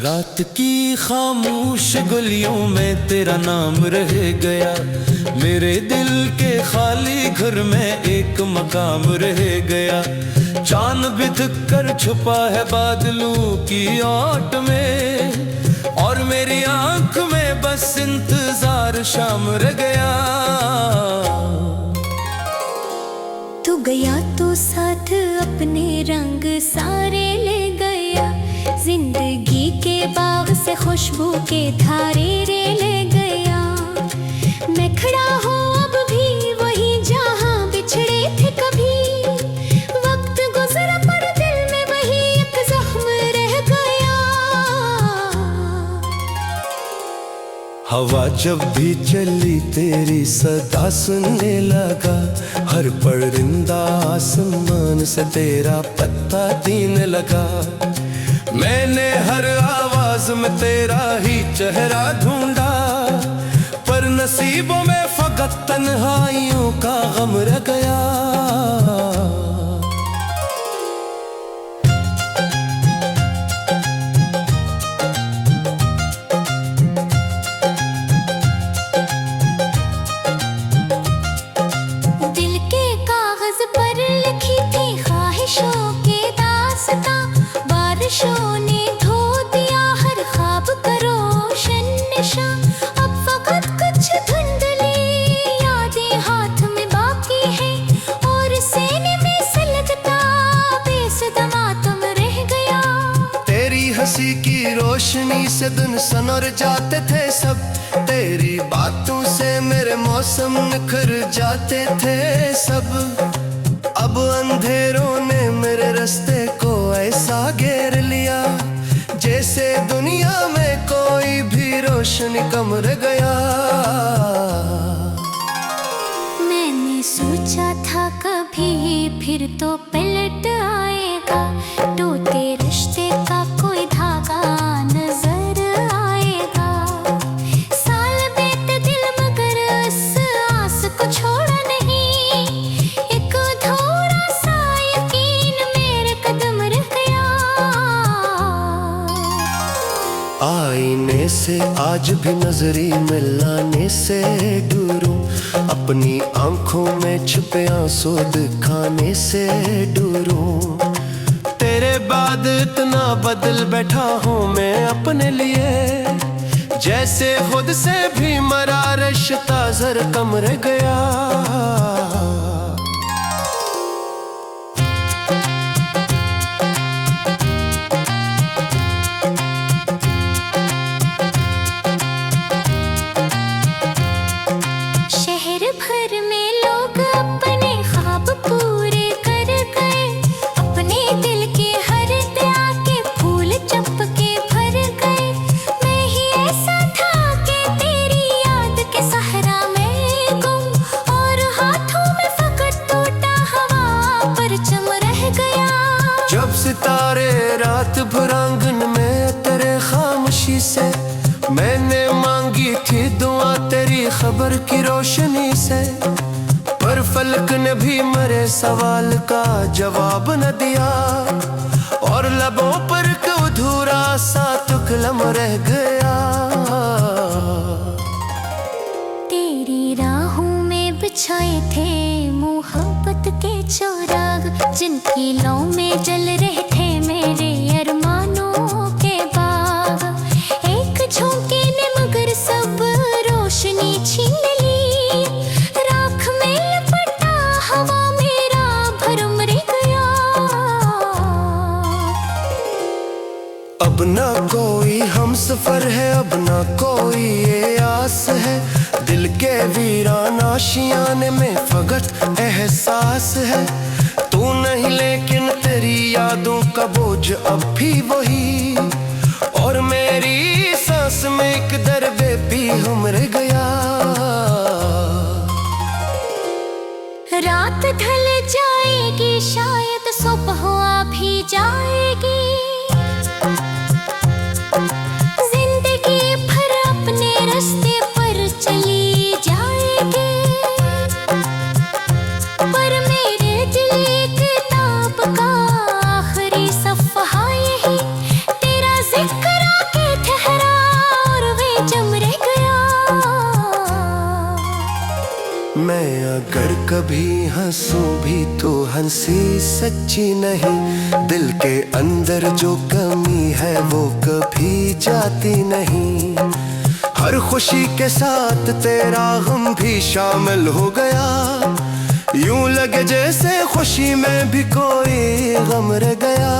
रात की खामोश गलियों में तेरा नाम रह गया, मेरे दिल के खाली घर में एक मकाम रह गया। चांद बिधक कर छुपा है बादलों की ओट में, और मेरी आंख में बस इंतजार शाम रह गया। तू गया तो साथ अपने रंग सारे ले गया, जिंदगी के बाग से खुशबू के धारे रे ले गया। मैं खड़ा हूँ अब भी वही जहाँ बिछड़े थे कभी, वक्त गुजरा पर दिल में वही एक जख्म रह गया। हवा जब भी चली तेरी सदा सुनने लगा, हर परिंदा आसमान से तेरा पत्ता देने लगा। मैंने हर आवाज में तेरा ही चेहरा ढूंढा, पर नसीबों में फकत तन्हाइयों का गम रह गया। दिल के कागज पर लिखी थी ख्वाहिशों के दास्तां, बारिशों ने धो दिया हर ख्वाब का रोशन निशां। अब फकत कुछ धुंधली यादें हाथ में बाकी है, और सीने में से लगता बेसुधा मातम रह गया। तेरी हंसी की रोशनी से दिन सनर जाते थे सब, तेरी बातों से मेरे मौसम निखर जाते थे सब। अब अंधेरों ने मेरे रास्ते को ऐसा घेर लिया, जैसे दुनिया में कोई भी रोशनी कम रह गया। मैंने सोचा था कभी फिर तो पलट आएगा, टूटे रिश्ते का कोई धागा नजर आएगा। साल बीत दिल मगर इस आस को छोड़ा नहीं, एक अधूरा सा यकीन मेरे कदम रह गया। आईने से आज भी नजरी मिलाने से दूरूं, अपनी आंखों में छुपे आंसू दिखाने से दूरूं। तेरे बाद इतना बदल बैठा हूँ मैं अपने लिए, जैसे खुद से भी मरा रिश्ता जर कम रह गया। शहर भर में लोग अपने ख्वाब पूरे कर गए, अपने दिल के हर दया के फूल चपके भर गए। मैं ही ऐसा था कि तेरी याद के सहरा में गुम, और हाथों में फकत टूटा हवा पर चम रह गया। जब सितारे रात भर आंगन में तेरे खामोशी से, मैंने मांगी थी दुआ तेरी खबर की रोशनी से, पर फलक ने भी मेरे सवाल का जवाब न दिया, और लबों पर अधूरा सा तुकलम रह गया। तेरी राहों में बिछाए थे मोहब्बत के चौराग, जिनकी लौ में जल रहे थे मेरे अरमानों के बाग। एक झोंके ने मगर सब रोशनी छीन ली, राख में लपटा हवा मेरा भरम रह गया। अब ना कोई हम सफर है, अब ना कोई ये आस है, दिल के वीरान आशियाने में फकत एहसास है। तू नहीं लेकिन तेरी यादों का बोझ अब भी वही, और मेरी सांस में एक दर्द बेपीहुम रह गया। रात ढल जाएगी शायद सुबह आ भी जाएगी, जिंदगी भर अपने रास्ते पर कभी हंसूं भी तो हंसी सच्ची नहीं, दिल के अंदर जो कमी है वो कभी जाती नहीं। हर खुशी के साथ तेरा गम भी शामिल हो गया, यूं लगे जैसे खुशी में भी कोई गम रह गया।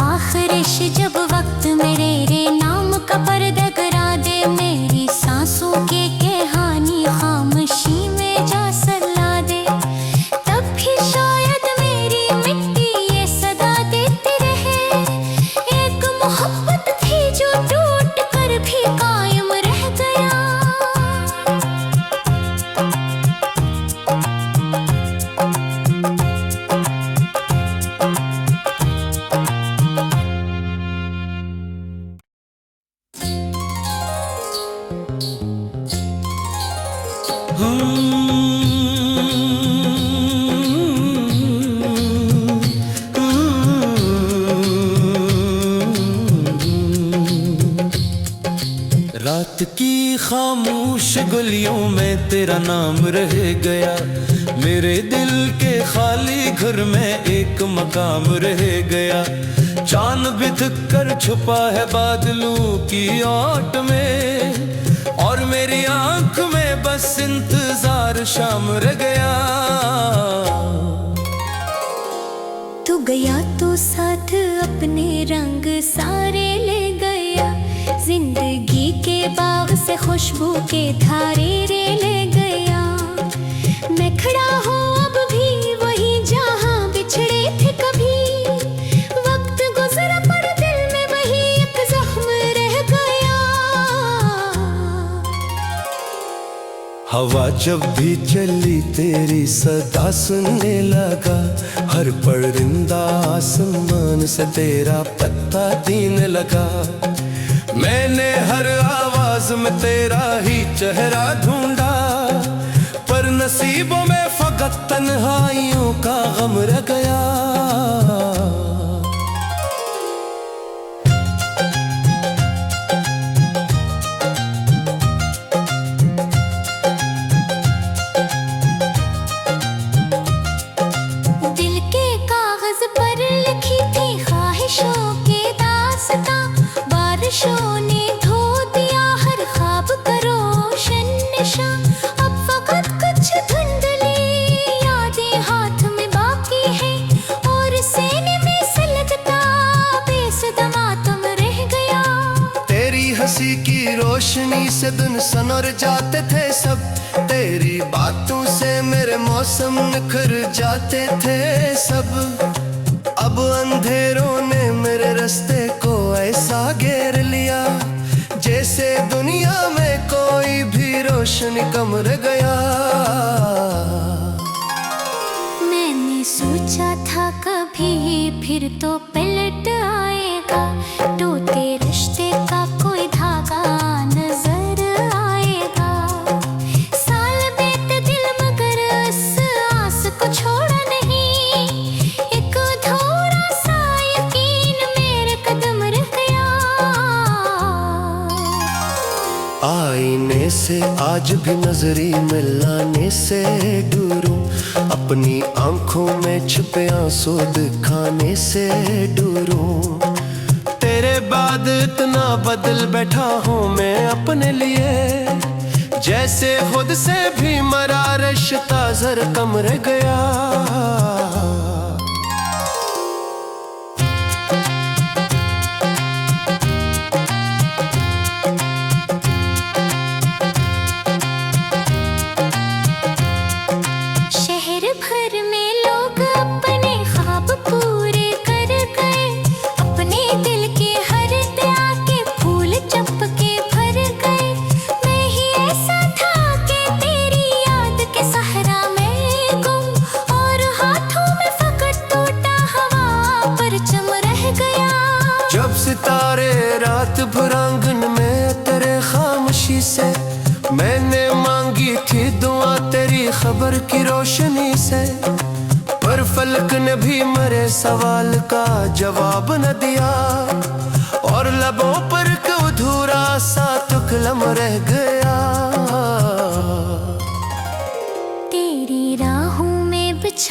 आखिरिश जब वक्त मेरे रे नाम का पर्दा करा दे, मेरी सांसों के कहानी खामोशी में जा सला दे, तब भी शायद मेरी मिट्टी ये सदा देती रहे। एक मोहब्बत थी जो टूट कर भी कायम रह गया। रात की खामोश गलियों में तेरा नाम रह गया, मेरे दिल के खाली घर में एक मकाम रह गया। चांद बिधक कर छुपा है बादलों की ओट में, और मेरी आंख में बस इंतजार शाम रह गया। तू गया तो साथ अपने रंग सारे ले गया, जिंदगी के बाग से खुशबू के धारे रे ले गया। मैं खड़ा हूँ अब भी वही जहाँ बिछड़े थे कभी, वक्त गुजरा पर दिल में वही एक जख्म रह गया। हवा जब भी चली तेरी सदा सुनने लगा, हर परिंदा आसमान से तेरा पत्ता देने लगा। मैंने हर आवाज में तेरा ही चेहरा ढूंढा, पर नसीबों में फकत तन्हाइयों का गम रह गया। दिल के कागज पर लिखी थी ख्वाहिशों के दास्तां, बारिशों ने धो दिया हर ख्वाब का रोशन निशान। अब फकत कुछ धुंधली यादें हाथ में बाकी हैं, और सीने में से लगता बेसुधा मातम रह गया। तेरी हंसी की रोशनी से दिन सनर जाते थे सब, तेरी बातों से मेरे मौसम निखर जाते थे सब। अब अंधेरों ने मेरे रास्ते को ऐसा घेर लिया, जैसे दुनिया में कोई भी रोशनी कम रह गया। मैंने सोचा था कभी फिर तो पलट आएगा, टूटे रिश्ते का कोई धागा नजर आएगा। साल बीत दिल मगर उस आस को छोड़ा नहीं, एक अधूरा सा यकीन मेरे कदम रह गया। आईने से आज भी नजरी मिलाने से दूरूं, अपनी आंखों में छुपे आंसू दिखाने से दूरूं। तेरे बाद इतना बदल बैठा हूँ मैं अपने लिए, जैसे खुद से भी मरा रिश्ता जर कम रह गया। शहर भर में लोग अपने ख्वाब पूरे कर गए, अपने दिल के हर दया के फूल चपके भर गए। मैं ही ऐसा था कि तेरी याद के सहरा में गुम, और हाथों में फकत टूटा हवा पर चम रह गया। जब सितारे रात भर आंगन में तेरे खामोशी से, मैंने मांगी थी दुआ तेरी खबर की रोशनी से, पर फलक ने भी मेरे सवाल का जवाब न दिया, और लबों पर अधूरा सा तुकलम रह गया।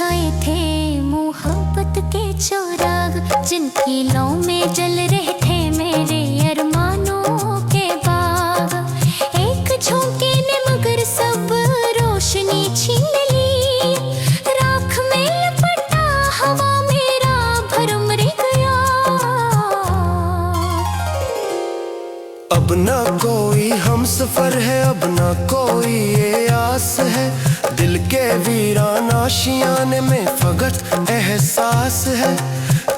छाए थे मोहब्बत के चिराग, जिनकी लौ में जल रहे थे मेरे अरमानों के बाग। एक झोंके ने मगर सब रोशनी छीन ली, राख में लपटा हवा मेरा भरम रह गया। अब ना कोई हम सफर है, अब ना कोई ये आस है, दिल के वीरान आशियाने में फकत एहसास है।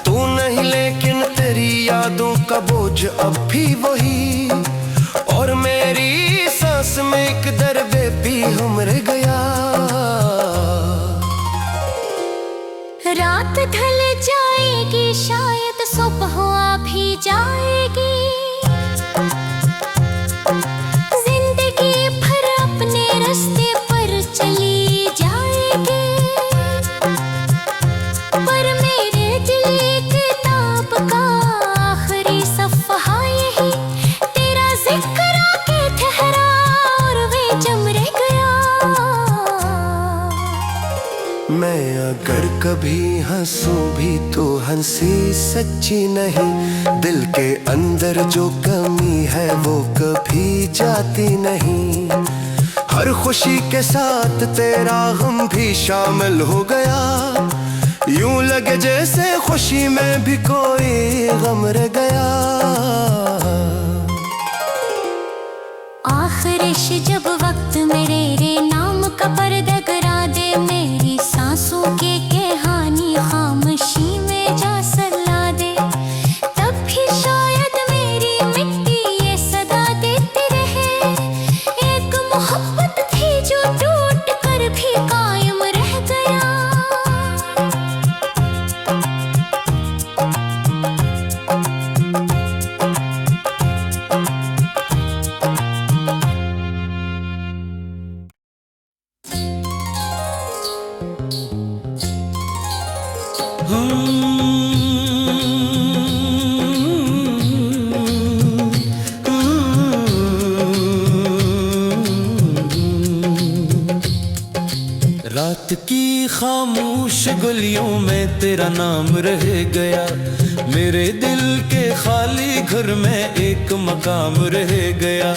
तू नहीं लेकिन तेरी यादों का बोझ अब भी वही, और मेरी सांस में एक दर्द भी हम रह गया। रात ढल जाएगी शायद सुबह आ भी जाएगी, जिंदगी भर अपने रास्ते पर चली जाएगी। पर मेरे दिल किताब का आखिरी सफ़हा यही, तेरा जिक्र आके ठहरा और वे जम रह गया। मैं अगर कभी हंसूं भी तो हंसी सच्ची नहीं, दिल के अंदर जो कमी है वो कभी जाती नहीं। हर खुशी के साथ तेरा गम भी शामिल हो गया, यूं लगे जैसे खुशी में भी कोई गम रह गया। आखिरिश जब वक्त मेरे रे नाम का पर्दा गिरा दे, मेरी सांसों के कहानी खामोशी में जा सला दे, तब भी शायद मेरी मिट्टी ये सदा देती रहे। एक मोहब्बत थी जो टूट कर भी कायम रह गया। रात की खामोश गलियों में तेरा नाम रह गया, मेरे दिल के खाली घर में एक मकाम रह गया।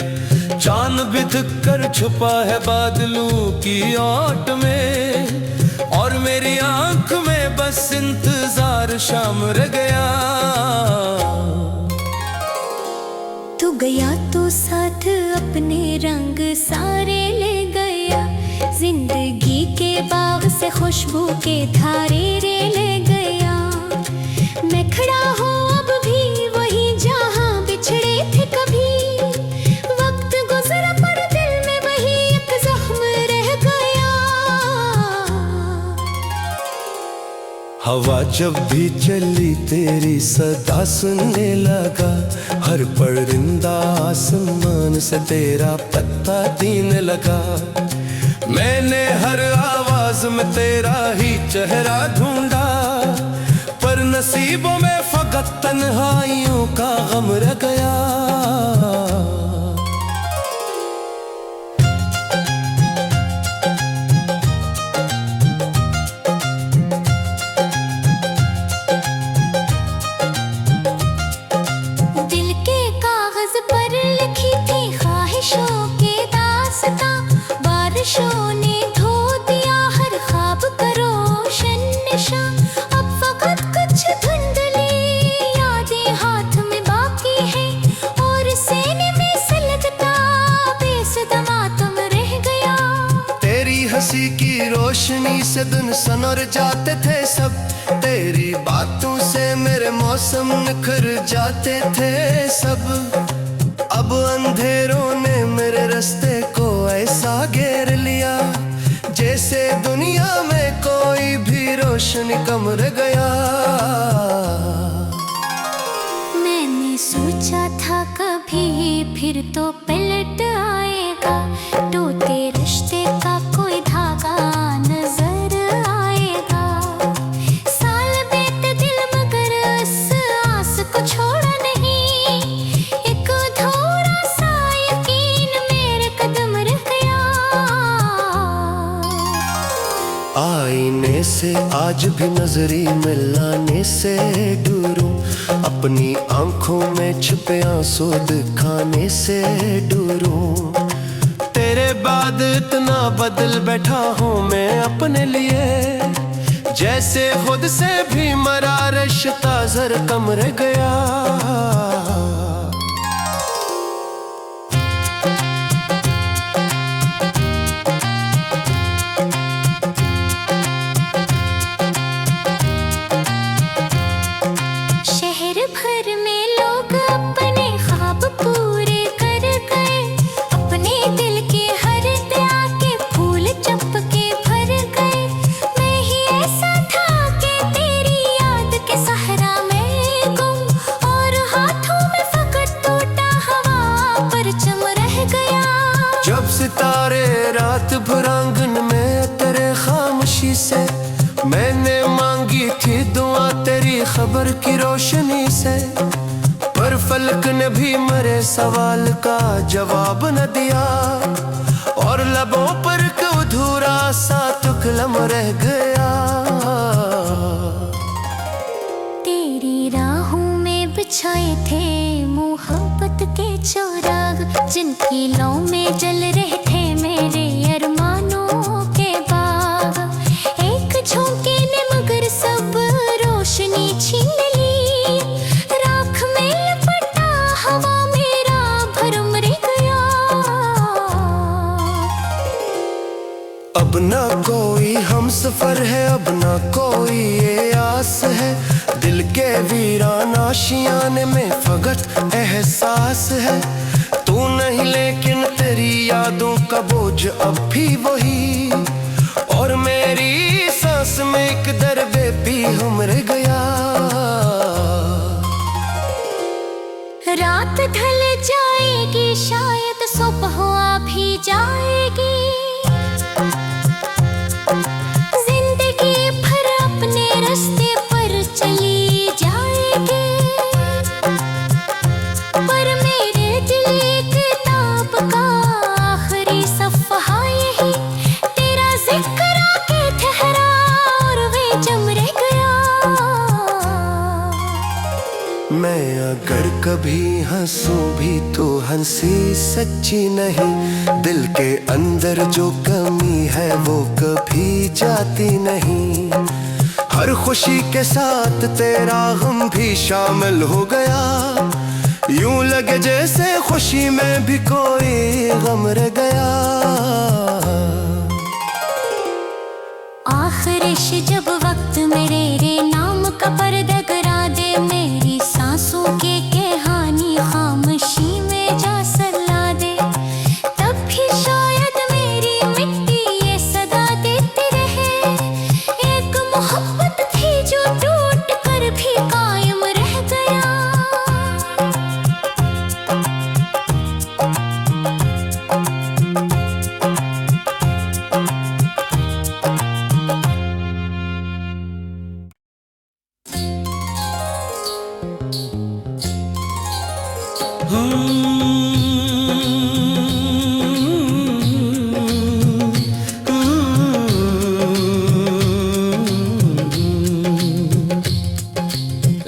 चांद बिधक कर छुपा है बादलों की ओट में, और मेरी आंख में बस इंतजार शाम रह गया। तू गया तो साथ अपने रंग सारे ले गया, जिंदगी के बाग से खुशबू के धारे रे ले गया। मैं खड़ा हूँ अब भी वही जहाँ बिछड़े थे कभी, वक्त गुजरा पर दिल में वही एक जख्म रह गया। हवा जब भी चली तेरी सदा सुनने लगा, हर परिंदा आसमान से तेरा पत्ता देने लगा। मैंने हर आवाज में तेरा ही चेहरा ढूंढा, पर नसीबों में फकत तन्हाइयों का गम रह गया। दिल के कागज पर लिखी थी ख्वाहिशों के दास्तां, बारिशों ने धो दिया हर ख्वाब का रोशन निशान। अब फकत कुछ धुंधली यादें हाथ में बाकी हैं, और सीने में से लगता बेसुधा तुम रह गया। तेरी हंसी की रोशनी से दिन सनर जाते थे सब, तेरी बातों से मेरे मौसम निखर जाते थे सब। अब अंधेरों ने मेरे रास्ते को ऐसा घेर लिया, जैसे दुनिया में कोई भी रोशनी कम रह गया। मैंने सोचा था कभी फिर तो पलट आएगा, टूटे रिश्ते का कोई धागा नजर आएगा। साल बीत दिल मगर इस आस को छोड़ा नहीं, एक अधूरा सा यकीन मेरे कदम रह गया। आईने से आज भी नजरी मिलाने से डूरूं, अपनी आंखों में छिपे आंसू दिखाने से डूरूं। तेरे बाद इतना बदल बैठा हूँ मैं अपने लिए, जैसे खुद से भी मरा रिश्ता जर कम रह गया। शहर भर में लोग अपने ख्वाब पूरे कर गए, अपने दिल के हर दया के फूल चपके भर गए। मैं ही ऐसा था कि तेरी याद के सहरा में गुम, और हाथों में फकत टूटा हवा पर चम रह गया। जब सितारे रात भर आंगन में तेरे खामोशी से, मैंने मांगी थी दुआ तेरी खबर की रोशनी से, पर फलक ने भी मेरे सवाल का जवाब न दिया, और लबों पर अधूरा सा तुकलम रह गया। तेरी राहों में बिछाए थे मोहब्बत के चौराग, जिनकी लौ में जल रहे थे मेरे अरमानों के बाग। एक झोंके ने मगर सब रोशनी छीन ली, राख में लपटा हवा मेरा भरम रह गया। अब ना कोई हम सफर है, अब ना कोई ये आस है, दिल के वीरान आशियाने में फकत एहसास है। तू नहीं लेकिन तेरी यादों का बोझ अब भी वही, और मेरी सांस में एक दर्द बेपीहुम रह गया। रात ढल जाएगी शायद सुबह आ भी जाएगी, जिंदगी भर अपने रास्ते पर चली जाएगी। पर मेरे दिल किताब का आखिरी सफ़हा यही, तेरा जिक्र आके ठहरा और वे जम रह गया। मैं अगर कभी हंसूं भी तो हंसी सच्ची नहीं, दिल के अंदर जो कमी है वो कभी जाती नहीं। हर खुशी के साथ तेरा गम भी शामिल हो गया, यूं लगे जैसे खुशी में भी कोई गम रह गया। आखिरिश जब वक्त मेरे रे नाम का पर्दा गिरा दे, मेरी सांसों के कहानी खामोशी में जा सला दे, तब भी शायद मेरी मिट्टी ये सदा देती रहे। एक मोहब्बत थी जो टूट कर भी कायम रह गया।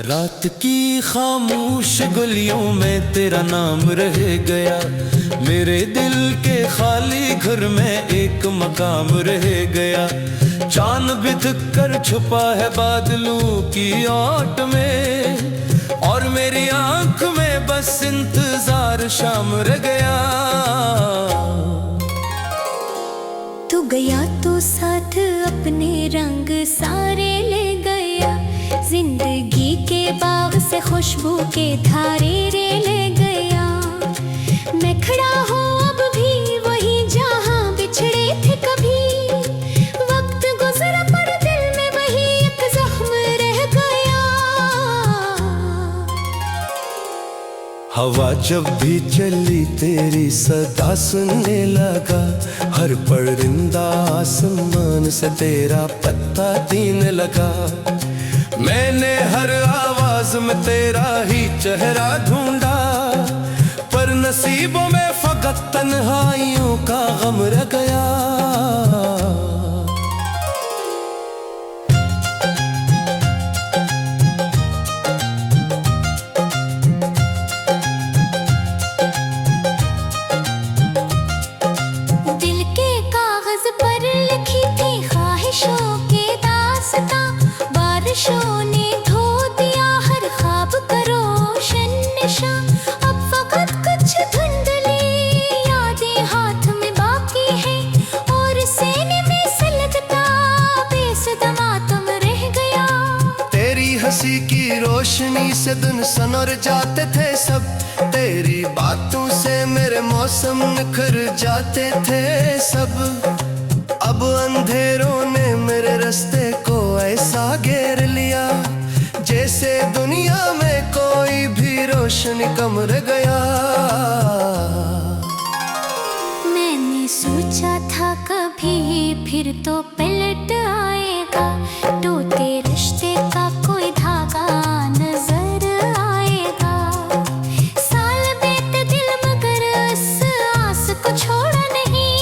रात की खामोश गलियों में तेरा नाम रह गया, मेरे दिल के खाली घर में एक मकाम रह गया। चांद बिध कर छुपा है बादलों की ओट में, और मेरी आंख में बस इंतजार शाम रह गया। तू गया तो साथ अपने रंग सारे ले गया, जिंदगी के बाग से खुशबू के धारे रे ले गया। मैं खड़ा हूँ अब भी वही जहाँ बिछड़े थे कभी, वक्त गुजरा पर दिल में वही एक जख्म रह गया। हवा जब भी चली तेरी सदा सुनने लगा, हर परिंदा आसमान से तेरा पत्ता देने लगा। मैंने हर आवाज में तेरा ही चेहरा ढूंढा, पर नसीबों में फकत तन्हाइयों का गम रह गया। हंसी की रोशनी से दिन सनर जाते थे सब, तेरी बातों से मेरे मौसम निखर जाते थे सब। अब अंधेरों ने मेरे रास्ते को ऐसा घेर लिया, जैसे दुनिया में कोई भी रोशनी कम रह गया। मैंने सोचा था कभी फिर तो पलट आएगा, टूटे रिश्ते का कोई धागा नजर आएगा। साल बीते दिल मगर इस आस को छोड़ा नहीं,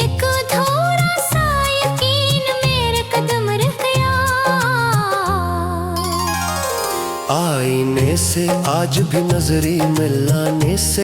एक अधूरा सा यकीन मेरे कदम रह गया। आईने से आज भी नजरी मिलाने से